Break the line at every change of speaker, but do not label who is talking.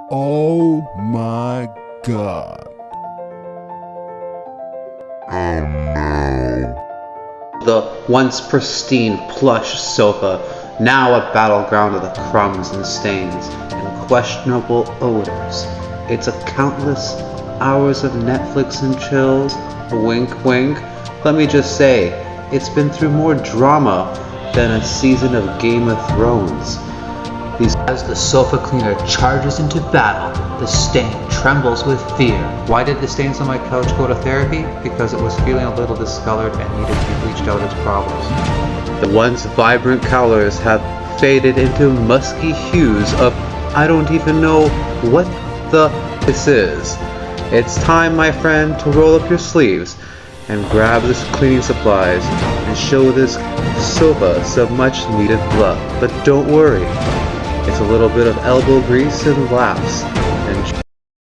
Oh my god.
Oh no.
The once pristine plush sofa, now a battleground of the crumbs and stains and questionable odors. It's a countless hours of Netflix and chills. Wink wink. Let me just say, it's been through more drama than a season of Game of Thrones. As the sofa cleaner charges into battle, the stain trembles with fear. Why did the stains on my couch go to therapy? Because it was feeling a little discolored and needed to be bleached out its problems. The once vibrant colors have faded into musky hues of I don't even know what this is. It's time, my friend, to roll up your sleeves and grab this cleaning supplies and show this sofa some much needed love. But don't worry. It's a little bit of elbow grease and laughs and